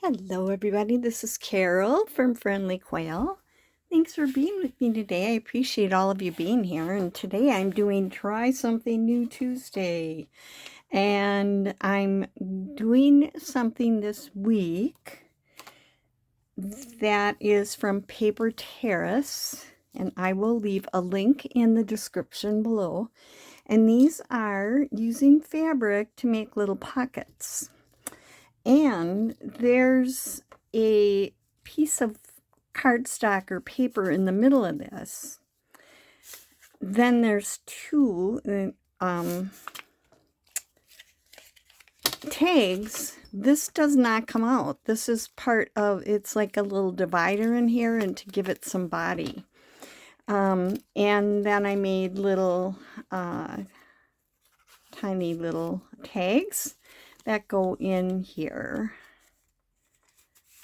Hello, everybody. This is Carol from Friendly Quail. Thanks for being with me today. I appreciate all of you being here. And today I'm doing Try Something New Tuesday. And I'm doing something this week that is from Paper Terrace. And I will leave a link in the description below. And these are using fabric to make little pockets. And there's a piece of cardstock or paper in the middle of this. Then there's two tags. This does not come out. This is part of, it's like a little divider in here and to give it some body. And then I made little tiny little tags that go in here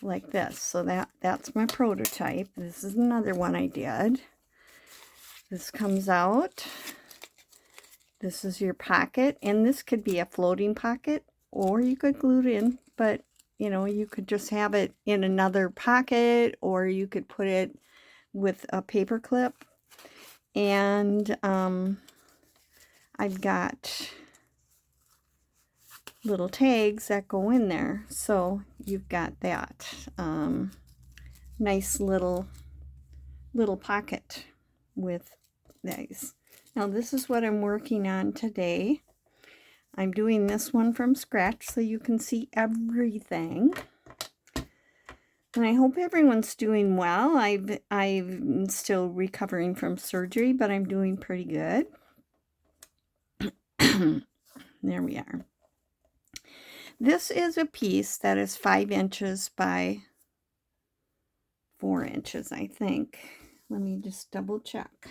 like this. So that's my prototype. This is another one I did. This comes out. This is your pocket, and this could be a floating pocket, or you could glue it in, but you know, you could just have it in another pocket, or you could put it with a paper clip. And I've got little tags that go in there, so you've got that nice little pocket with these. Now this is what I'm working on today. I'm doing this one from scratch so you can see everything. And I hope everyone's doing well. I'm still recovering from surgery, but I'm doing pretty good. There we are. This is a piece that is 5 inches by 4 inches, I think. Let me just double check.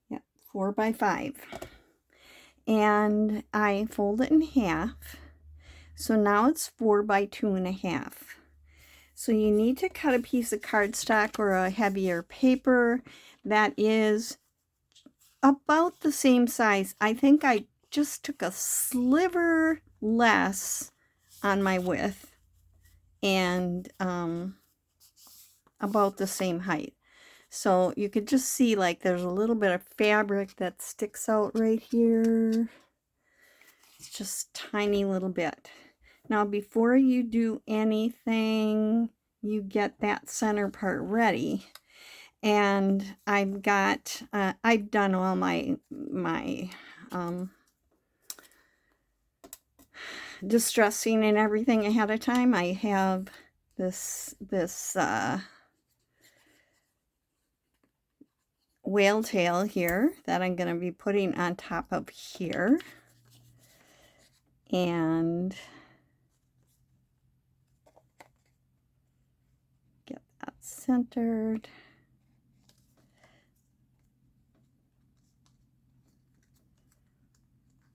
Yep, 4 by 5. And I fold it in half. So now it's 4 by 2.5. So you need to cut a piece of cardstock or a heavier paper that is about the same size. I think I just took a sliver less on my width and about the same height. So you could just see like there's a little bit of fabric that sticks out right here. It's just tiny little bit. Now before you do anything, you get that center part ready. And I've got, I've done all my distressing and everything ahead of time. I have this whale tail here that I'm going to be putting on top of here. And get that centered.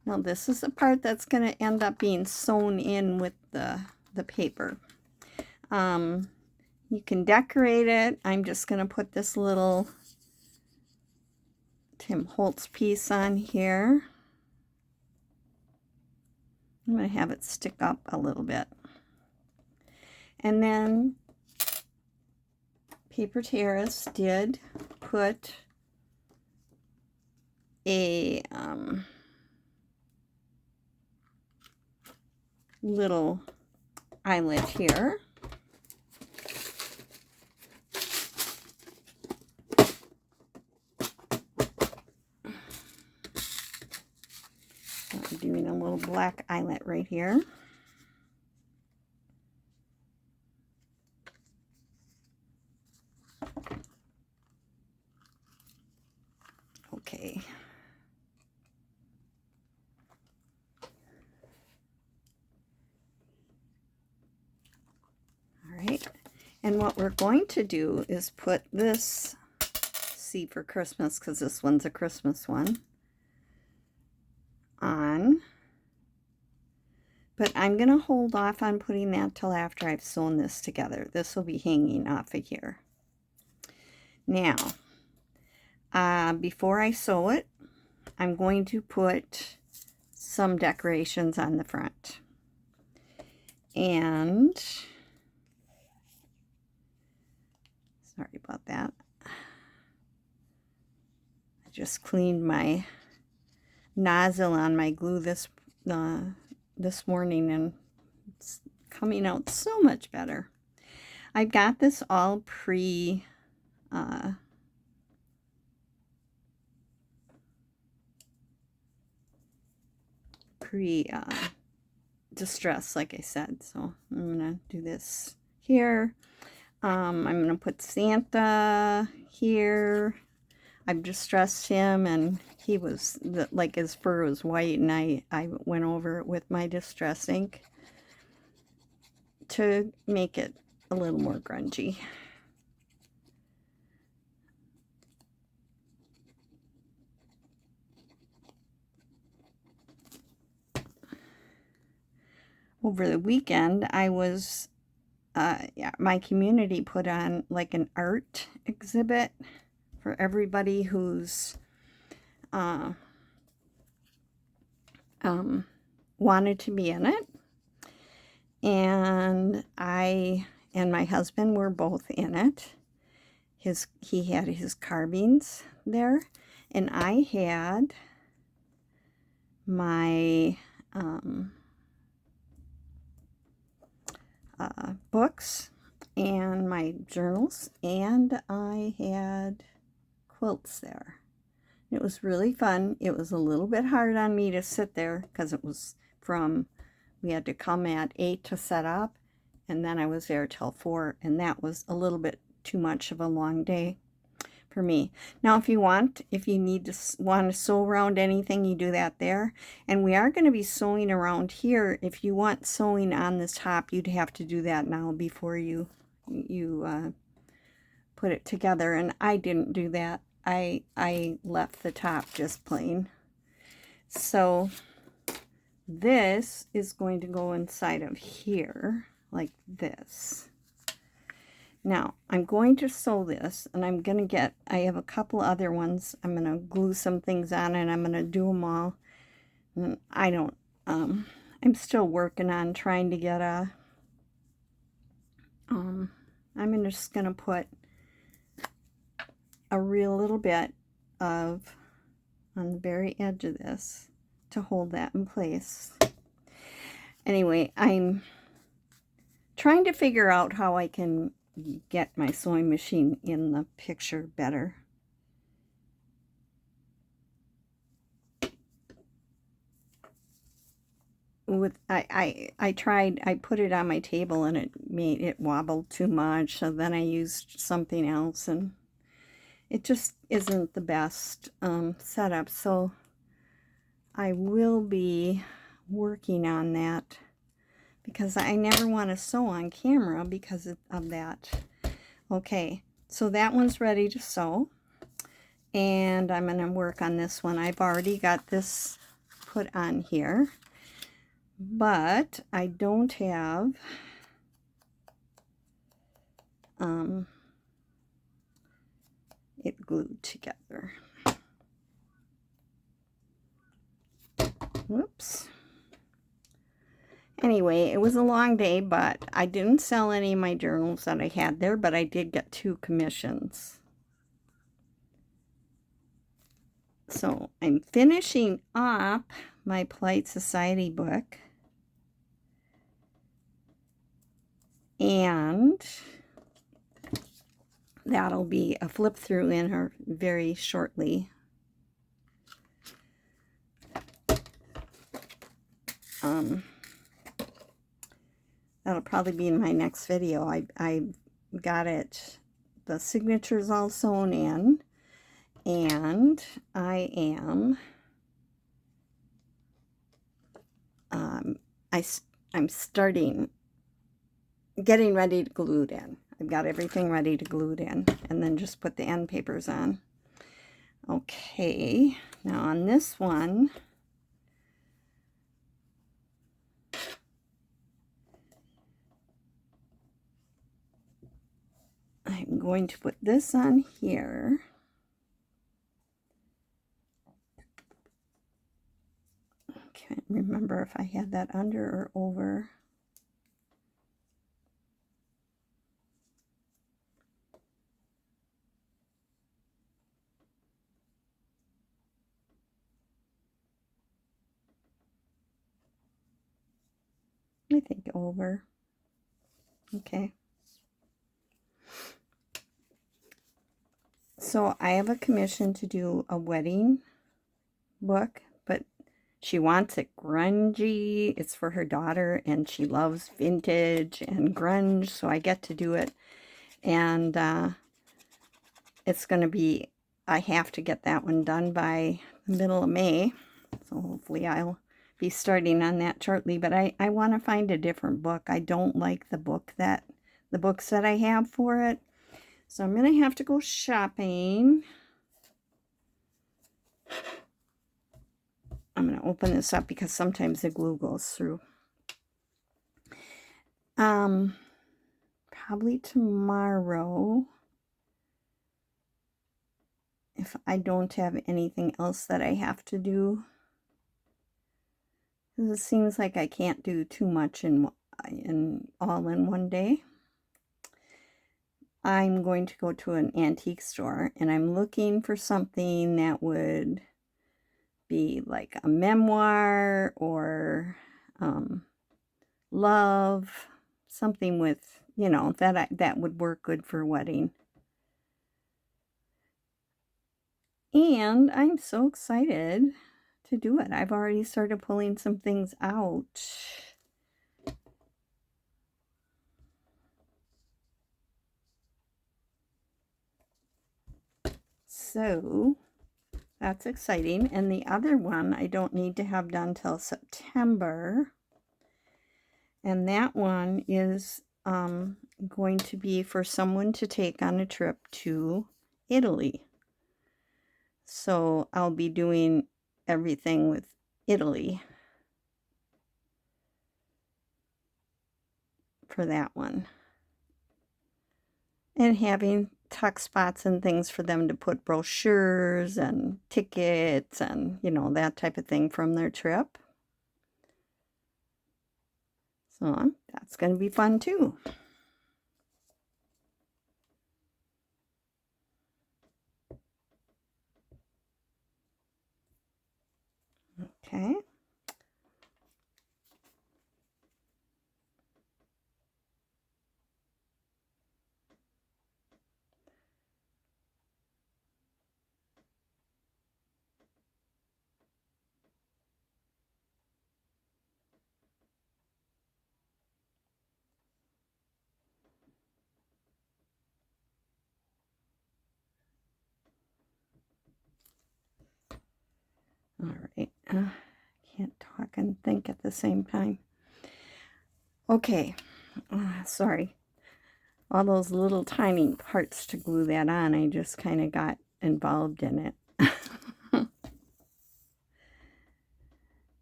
Now this is the part that's going to end up being sewn in with the paper. You can decorate it. I'm just going to put this little Tim Holtz piece on here. I'm going to have it stick up a little bit. And then Paper Terrace did put a little eyelet here. So I'm doing a little black eyelet right here. Okay. All right. And what we're going to do is put this, see for Christmas, because this one's a Christmas one, on. But I'm going to hold off on putting that till after I've sewn this together. This will be hanging off of here. Now, before I sew it, I'm going to put some decorations on the front. And sorry about that. I just cleaned my nozzle on my glue this morning, and it's coming out so much better. I've got this all pre distressed, like I said. So I'm gonna do this here. I'm gonna put Santa here. I've distressed him, and he was like, his fur was white, and I went over it with my distress ink to make it a little more grungy. Over the weekend, I was my community put on like an art exhibit for everybody who's wanted to be in it. And I and my husband were both in it. He had his carbines there, and I had my books and my journals, and I had quilts there. It was really fun. It was a little bit hard on me to sit there because it was we had to come at 8 to set up, and then I was there till 4, and that was a little bit too much of a long day for me. Now, if you want to sew around anything, you do that there. And we are going to be sewing around here. If you want sewing on this top, you'd have to do that now before you put it together. And I didn't do that. I left the top just plain. So this is going to go inside of here like this. Now, I'm going to sew this, and I'm going to I have a couple other ones. I'm going to glue some things on, and I'm going to do them all. And I'm still working on trying to get I'm just going to put a real little bit on the very edge of this to hold that in place. Anyway, I'm trying to figure out how I can get my sewing machine in the picture better. I put it on my table, and it made it wobble too much, so then I used something else, and it just isn't the best setup. So I will be working on that, because I never want to sew on camera because of that. Okay, so that one's ready to sew, and I'm going to work on this one. I've already got this put on here, but I don't have it glued together. Whoops. Anyway, it was a long day, but I didn't sell any of my journals that I had there, but I did get 2 commissions. So I'm finishing up my Polite Society book, and that'll be a flip through in her very shortly. That'll probably be in my next video. I got it, the signatures all sewn in, and I am I'm getting ready to glue it in. I've got everything ready to glue it in, and then just put the end papers on. Okay, now on this one, I'm going to put this on here. I can't remember if I had that under or over. I think over. Okay. So I have a commission to do a wedding book, but she wants it grungy. It's for her daughter, and she loves vintage and grunge, so I get to do it. And it's going to be, I have to get that one done by the middle of May. So hopefully I'll be starting on that shortly. But I want to find a different book. I don't like the books that I have for it. So I'm going to have to go shopping. I'm going to open this up because sometimes the glue goes through. Probably tomorrow, if I don't have anything else that I have to do. Because it seems like I can't do too much all in one day. I'm going to go to an antique store, and I'm looking for something that would be like a memoir or love, something with, you know, that would work good for a wedding. And I'm so excited to do it. I've already started pulling some things out. So that's exciting. And the other one I don't need to have done till September. And that one is going to be for someone to take on a trip to Italy. So I'll be doing everything with Italy for that one. And having tuck spots and things for them to put brochures and tickets and, you know, that type of thing from their trip. So that's going to be fun too. Okay. All right. Can't talk and think at the same time. Okay. Sorry. All those little tiny parts to glue that on, I just kind of got involved in it.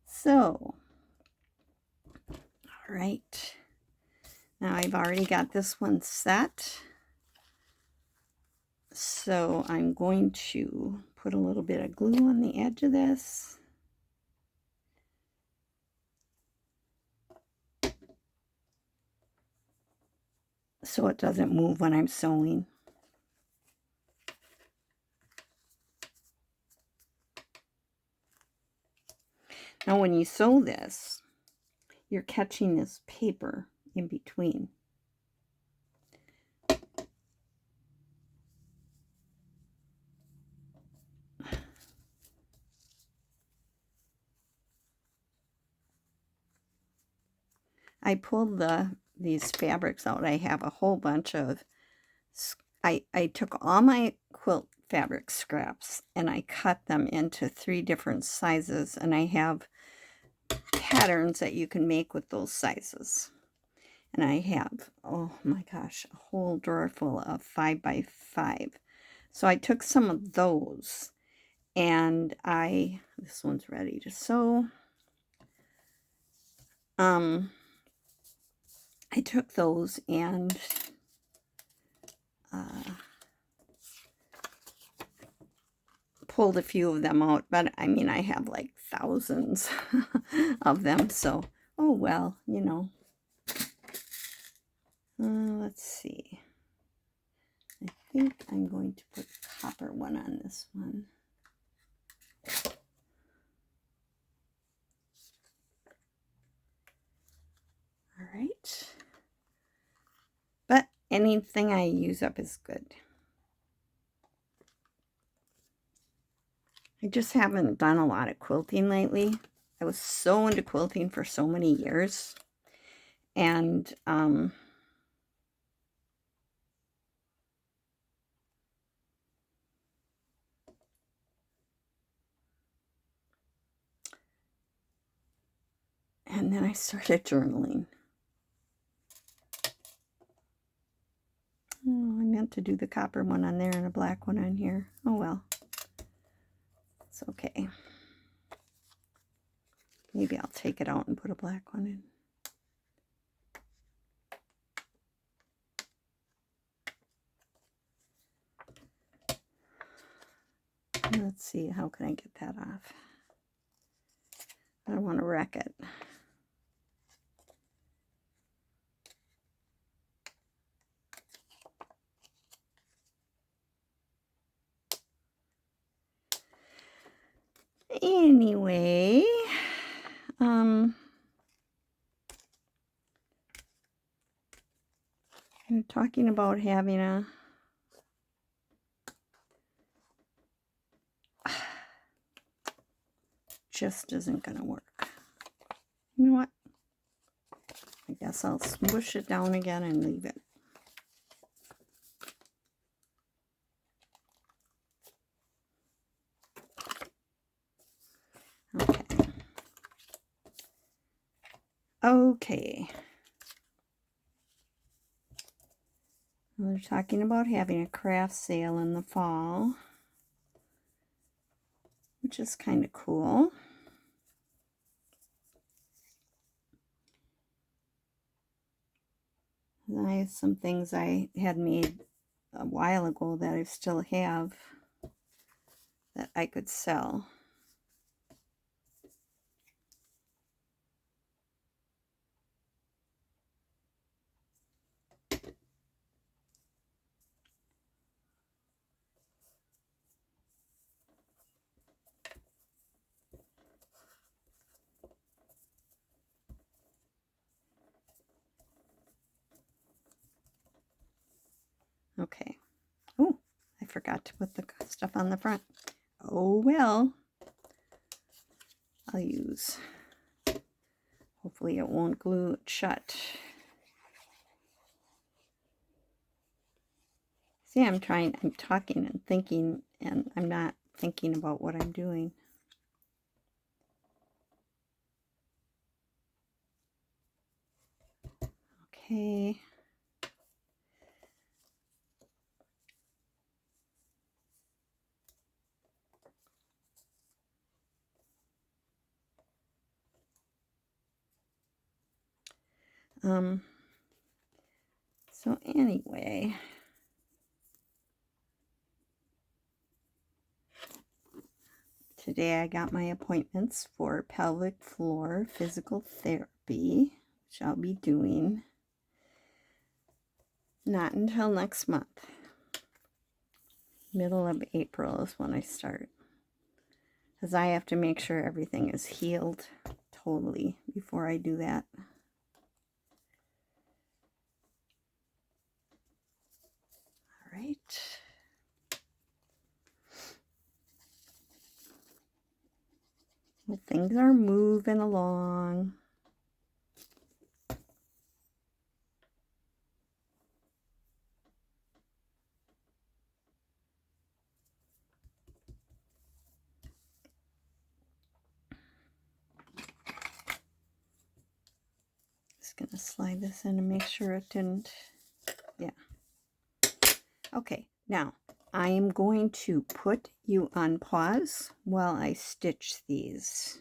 So, all right. Now I've already got this one set. So I'm going to put a little bit of glue on the edge of this. So it doesn't move when I'm sewing. Now when you sew this, you're catching this paper in between. I pulled these fabrics out. I have a whole bunch of, I took all my quilt fabric scraps and I cut them into 3 different sizes, and I have patterns that you can make with those sizes. And I have, oh my gosh, a whole drawer full of 5x5. So I took some of those, and this one's ready to sew. I took those and pulled a few of them out, but I mean, I have like thousands of them, so, oh well, you know. Let's see. I think I'm going to put copper one on this one. anything I use up is good. I just haven't done a lot of quilting lately. I was so into quilting for so many years. And then I started journaling. Oh, I meant to do the copper one on there and a black one on here. Oh well. It's okay. Maybe I'll take it out and put a black one in. Let's see, how can I get that off? I don't want to wreck it. Anyway, I'm talking about having a just isn't gonna work. You know what? I guess I'll smush it down again and leave it. Okay. Okay. They're talking about having a craft sale in the fall, which is kind of cool. I have some things I had made a while ago that I still have that I could sell. Okay. Oh, I forgot to put the stuff on the front. Oh well. I'll use. Hopefully it won't glue it shut. See, I'm talking and thinking, and I'm not thinking about what I'm doing. Okay. So anyway, today I got my appointments for pelvic floor physical therapy, which I'll be doing not until next month. Middle of April is when I start, because I have to make sure everything is healed totally before I do that. All right. Well, things are moving along. Just gonna slide this in and make sure it didn't, yeah. Okay, now I am going to put you on pause while I stitch these.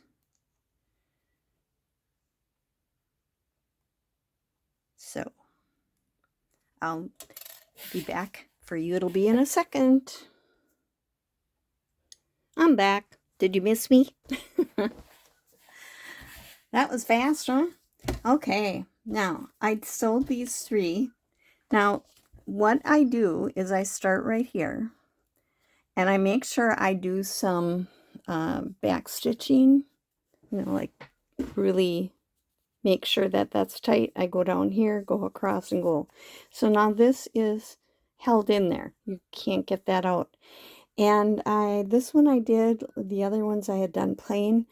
So I'll be back for you. It'll be in a second. I'm back. Did you miss me? That was fast, huh? Okay, now I sewed these 3. Now what I do is I start right here and I make sure I do some back stitching, you know, like really make sure that that's tight. I go down here, go across, and go. So now this is held in there. You can't get that out. And this one I did, the other ones I had done plain,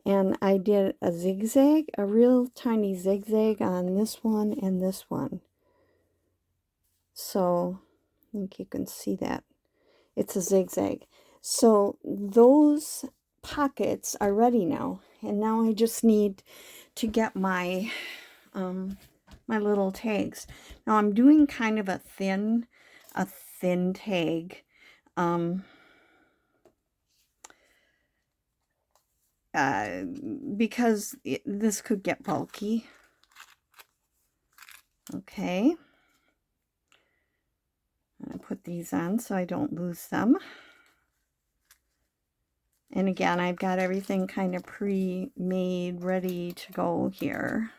and I did a zigzag, a real tiny zigzag on this one and this one. So I think you can see that. It's a zigzag. So those pockets are ready now. And now I just need to get my my little tags. Now I'm doing kind of a thin tag. Because this could get bulky. Okay. I put these on so I don't lose them. And again, I've got everything kind of pre-made, ready to go here.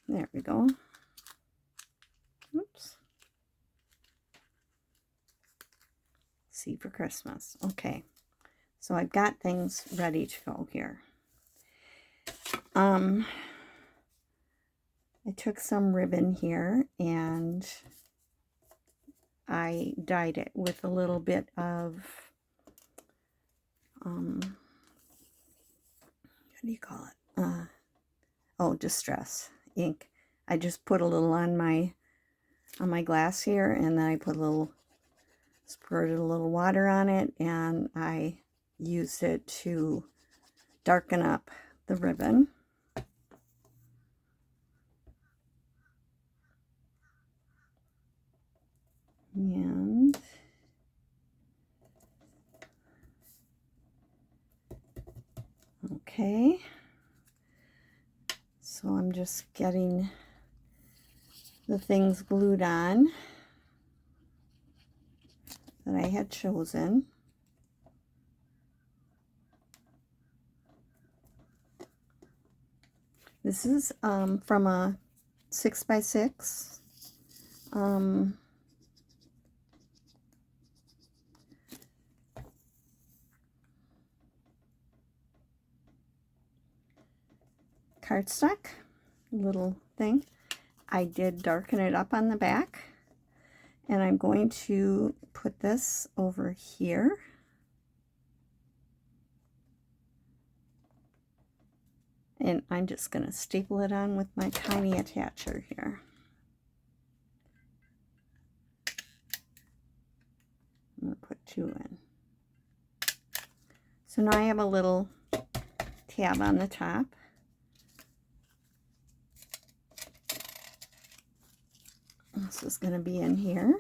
There we go. Oops. See for Christmas. Okay. So I've got things ready to go here. I took some ribbon here and I dyed it with a little bit of what do you call it? Oh, Distress ink. I just put a little on my glass here, and then I put a little, squirted a little water on it, and I used it to darken up the ribbon. And okay, so I'm just getting the things glued on that I had chosen. This is from a 6x6. Cardstock, little thing. I did darken it up on the back, and I'm going to put this over here. And I'm just going to staple it on with my tiny attacher here. I'm going to put 2 in. So now I have a little tab on the top. This is going to be in here.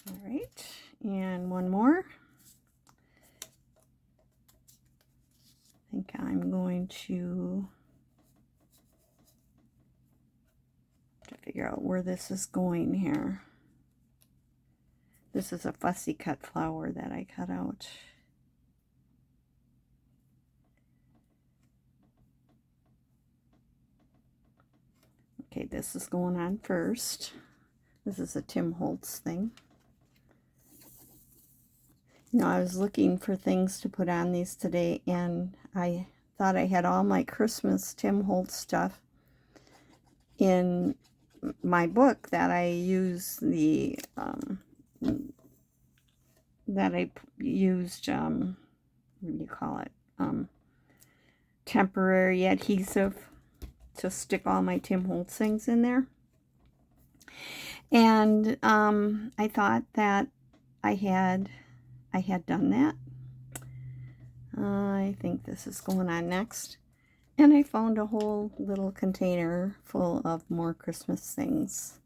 All right, and one more. I think I'm going to figure out where this is going here. This is a fussy cut flower that I cut out. Okay, this is going on first. This is a Tim Holtz thing. You know, I was looking for things to put on these today, and I thought I had all my Christmas Tim Holtz stuff in my book that I use the, that I used, what do you call it, temporary adhesive to stick all my Tim Holtz things in there. And I thought that I had done that. I think this is going on next. And I found a whole little container full of more Christmas things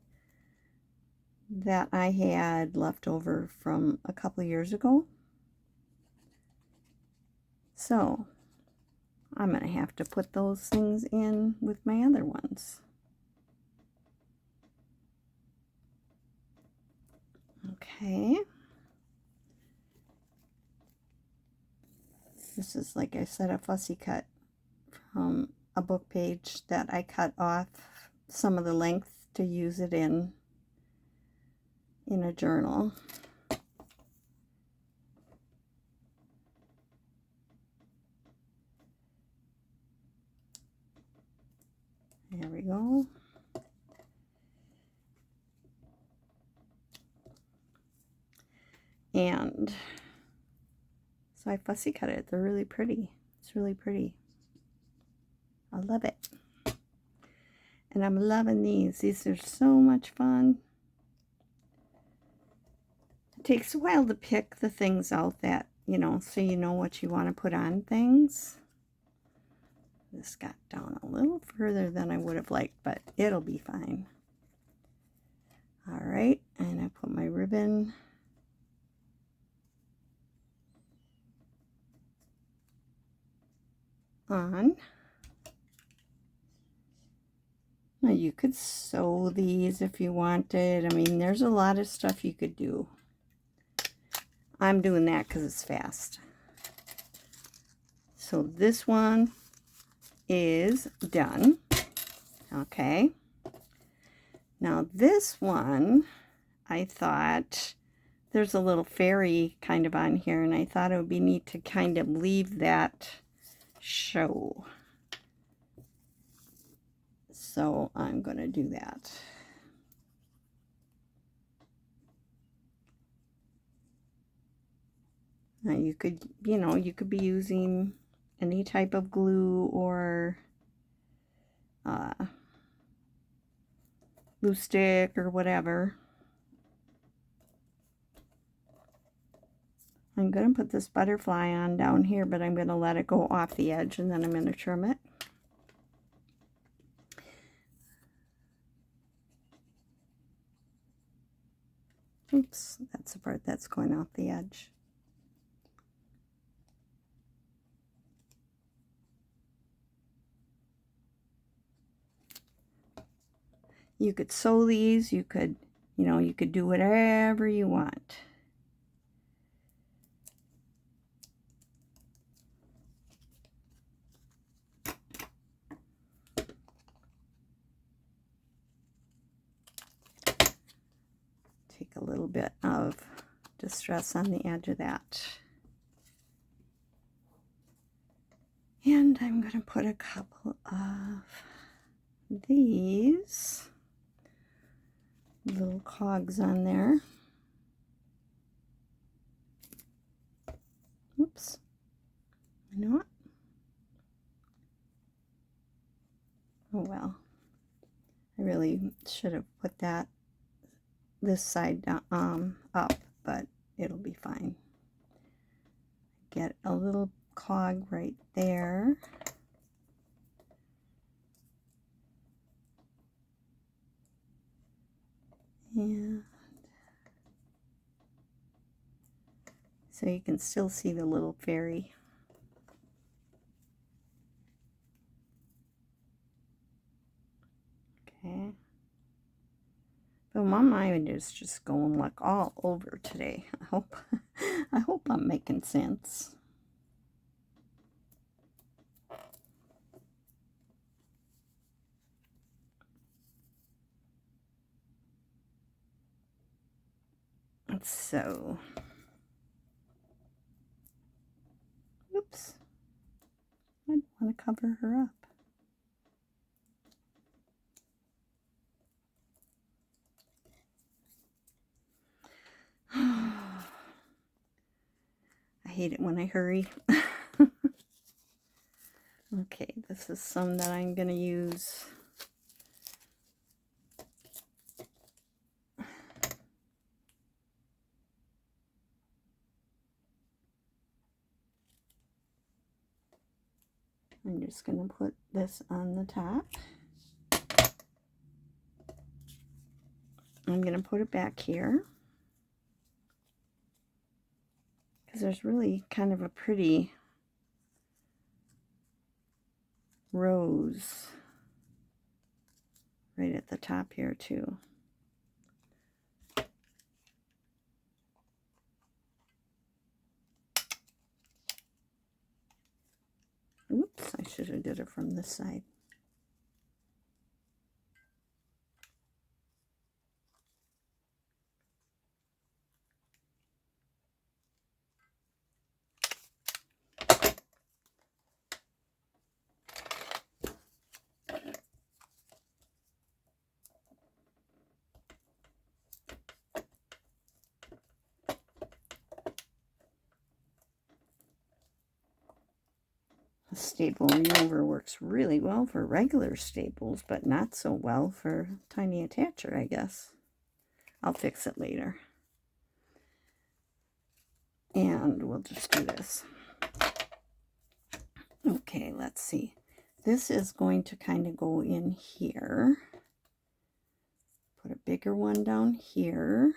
that I had left over from a couple years ago. So I'm going to have to put those things in with my other ones. Okay. This is, like I said, a fussy cut from a book page that I cut off some of the length to use it in a journal. And so I fussy cut it. They're really pretty. It's really pretty. I love it. And I'm loving these. These are so much fun. It takes a while to pick the things out that, you know, so you know what you want to put on things. This got down a little further than I would have liked, but it'll be fine. All right, and I put my ribbon on. Now you could sew these if you wanted. I mean, there's a lot of stuff you could do. I'm doing that because it's fast. So this one is done. Okay. Now this one, I thought there's a little fairy kind of on here, and I thought it would be neat to kind of leave that show. So I'm going to do that. Now you could, you know, you could be using any type of glue or glue stick or whatever. I'm going to put this butterfly on down here, but I'm going to let it go off the edge, and then I'm going to trim it. Oops, that's the part that's going off the edge. You could sew these, you could, you know, you could do whatever you want. Take a little bit of distress on the edge of that. And I'm going to put a couple of these little cogs on there. Oops. You know what? Oh well. I really should have put that this side down, up, but it'll be fine. Get a little cog right there. And so you can still see the little fairy. Okay. But my mind is just going like all over today. I hope I'm making sense. So, oops, I want to cover her up. I hate it when I hurry. Okay, this is some that I'm going to use. I'm just going to put this on the top. I'm going to put it back here, because there's really kind of a pretty rose right at the top here too. Oops, I should have did it from this side. A staple remover works really well for regular staples, but not so well for tiny attacher, I guess. I'll fix it later. And we'll just do this. Okay, let's see. This is going to kind of go in here. Put a bigger one down here.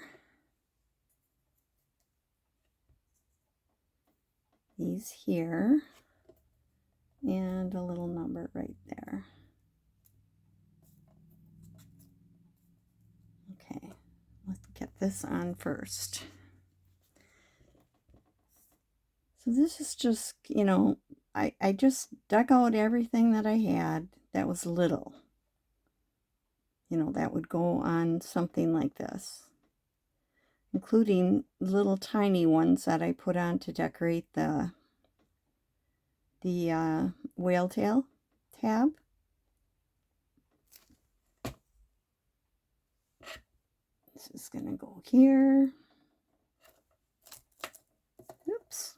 These here. And a little number right there. Okay, let's get this on first. So this is just, you know, I just dug out everything that I had that was little. You know, that would go on something like this. Including little tiny ones that I put on to decorate the whale tail tab. This is going to go here. Oops.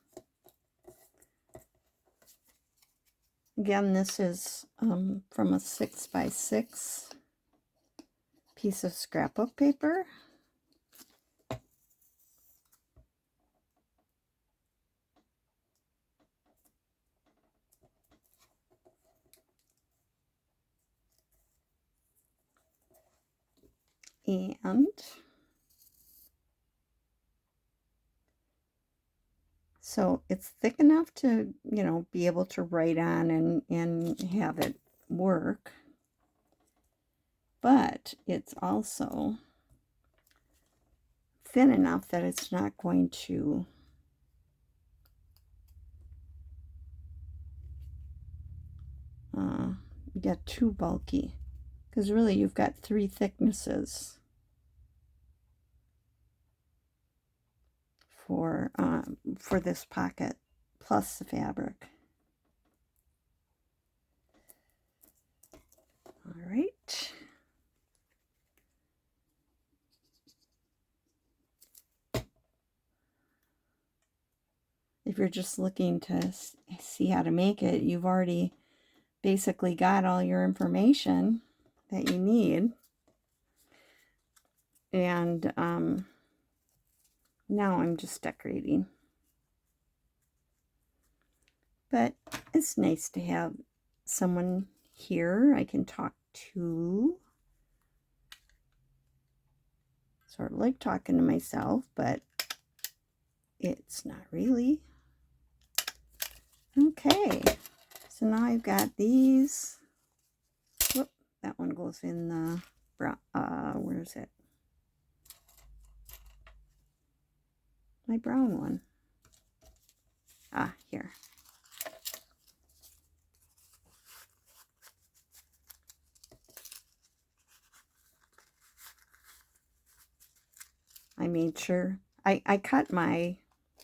Again, this is from a 6x6 piece of scrapbook paper. And so it's thick enough to, you know, be able to write on and have it work. But it's also thin enough that it's not going to get too bulky. Because really you've got 3 thicknesses for this pocket plus the fabric. All right. If you're just looking to see how to make it, you've already basically got all your information that you need. And now I'm just decorating. But it's nice to have someone here I can talk to. Sort of like talking to myself, but it's not really. Okay, so now I've got these. Whoop, that one goes in the brown. Where is it? My brown one. Ah, here. I made sure I cut the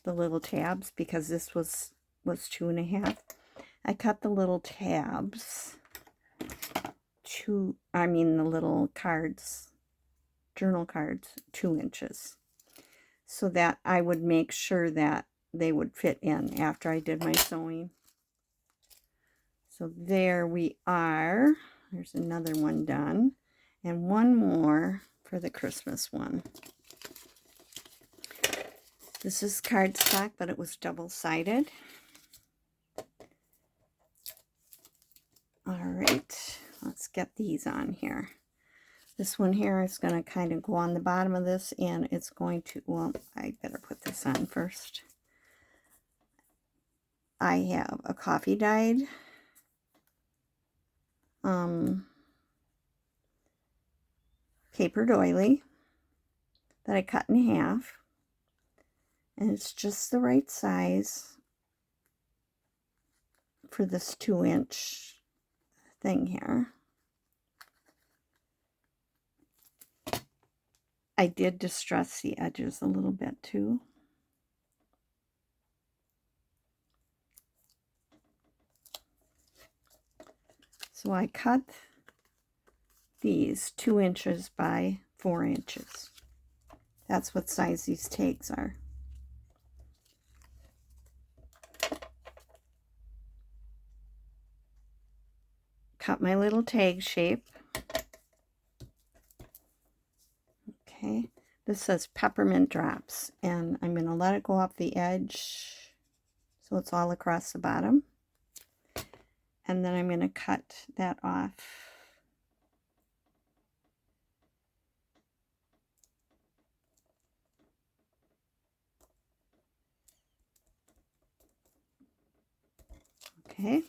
little tabs because this was 2.5. I cut the little tabs the little cards, journal cards, 2 inches, so that I would make sure that they would fit in after I did my sewing. So there we are. There's another one done, and one more for the Christmas one. This is cardstock, but it was double-sided. All right, let's get these on here. This one here is going to kind of go on the bottom of this, and it's going to, well, I better put this on first. I have a coffee dyed paper doily that I cut in half, and it's just the right size for this 2-inch thing here. I did distress the edges a little bit too. So I cut these 2 inches by 4 inches. That's what size these tags are. cut my little tag shape. Okay, this says peppermint drops, and I'm going to let it go off the edge so it's all across the bottom. And then I'm going to cut that off. Okay.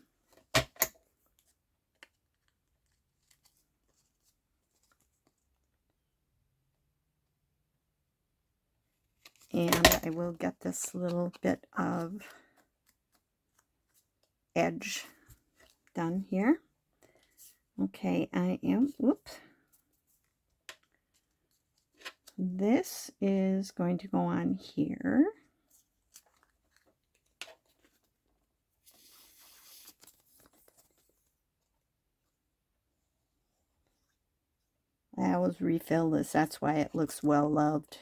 And I will get this little bit of edge done here. Okay, I am, whoops. This is going to go on here. I always refill this, that's why it looks well loved.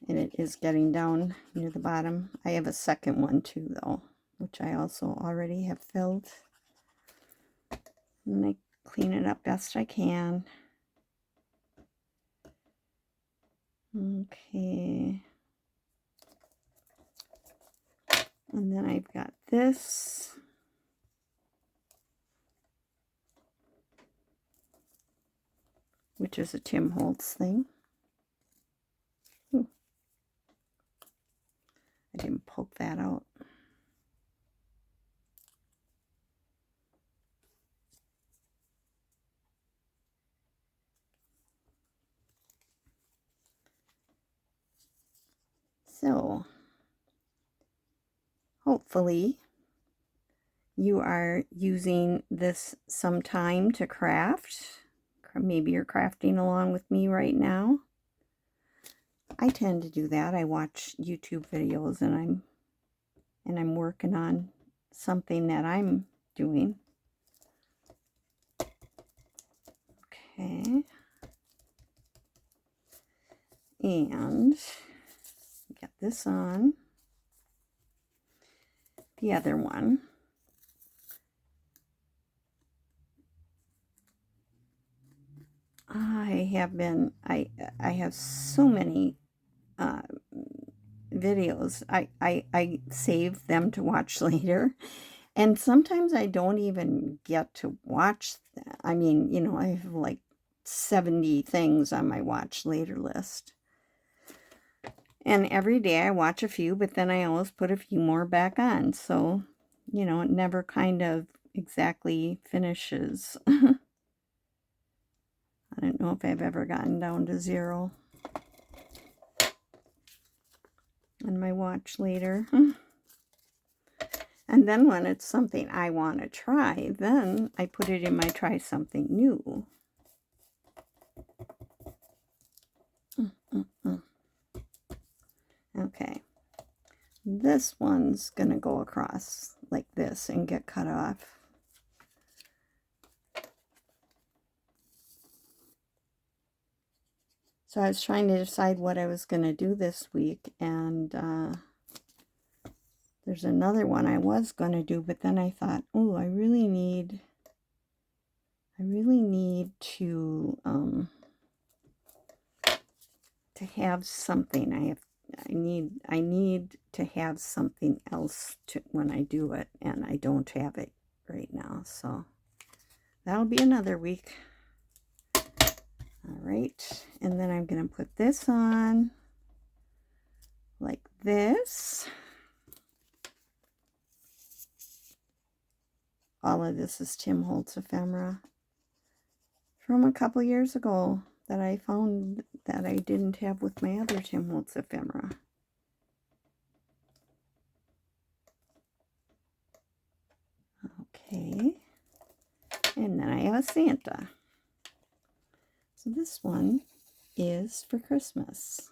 And it is getting down near the bottom. I have a second one too though, which I also already have filled. And I clean it up best I can. Okay. And then I've got this. Which is a Tim Holtz thing. Ooh. I didn't poke that out. So, hopefully, you are using this some time to craft. Maybe you're crafting along with me right now. I tend to do that. I watch YouTube videos and I'm working on something that I'm doing. Okay. And get this on. The other one. I have so many videos. I save them to watch later, and sometimes I don't even get to watch that. I mean, you know, I have like 70 things on my watch later list, and every day I watch a few, but then I always put a few more back on, so you know, it never kind of exactly finishes. I don't know if I've ever gotten down to 0 on my watch later. And then when it's something I want to try, then I put it in my try something new. Okay. This one's going to go across like this and get cut off. So I was trying to decide what I was going to do this week, and there's another one I was going to do, but then I thought, oh, I really need to have something. I need to have something else to when I do it, and I don't have it right now, so that'll be another week. All right, and then I'm going to put this on like this. All of this is Tim Holtz ephemera from a couple years ago that I found that I didn't have with my other Tim Holtz ephemera. Okay, and then I have a Santa. So this one is for Christmas.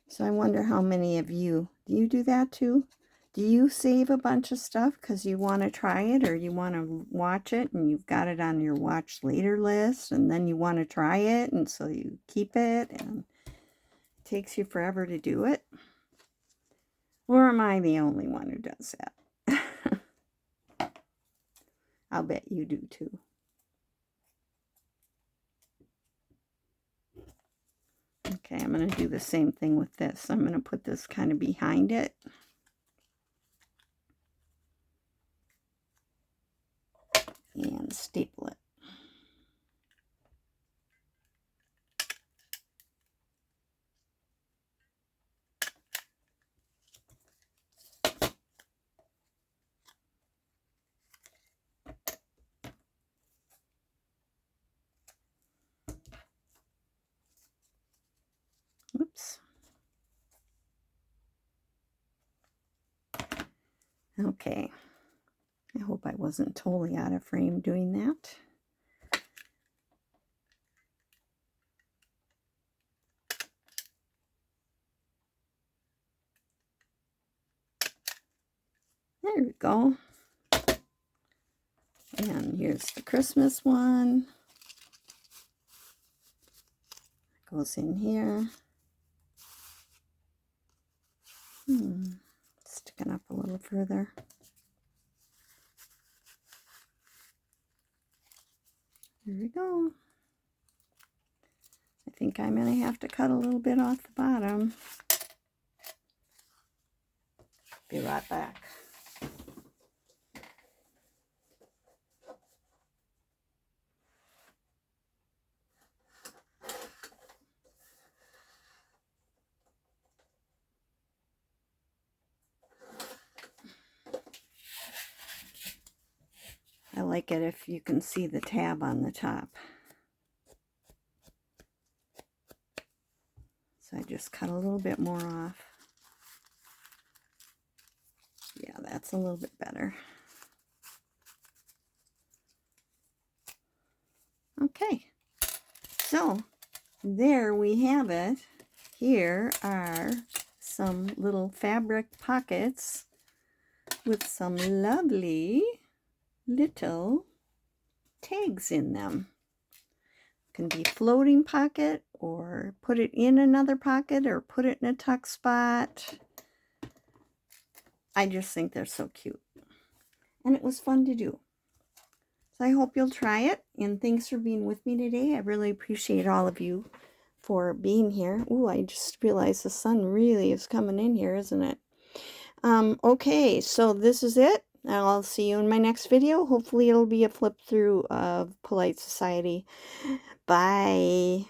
So I wonder how many of you, do you do that too? Do you save a bunch of stuff because you want to try it or you want to watch it and you've got it on your watch later list and then you want to try it and so you keep it and it takes you forever to do it? Or am I the only one who does that? I'll bet you do too. Okay, I'm going to do the same thing with this. I'm going to put this kind of behind it. And staple it. Oops. Okay. I hope I wasn't totally out of frame doing that. There we go. And here's the Christmas one. Goes in here. Sticking up a little further. There we go. I think I'm going to have to cut a little bit off the bottom. Be right back. I like it if you can see the tab on the top. So I just cut a little bit more off. Yeah, that's a little bit better. Okay, so there we have it. Here are some little fabric pockets with some lovely little tags in them. Can be floating pocket, or put it in another pocket, or put it in a tuck spot. I just think they're so cute. And it was fun to do. So I hope you'll try it. And thanks for being with me today. I really appreciate all of you for being here. Ooh, I just realized the sun really is coming in here, isn't it? Okay, so this is it. I'll see you in my next video. Hopefully it'll be a flip through of Polite Society. Bye.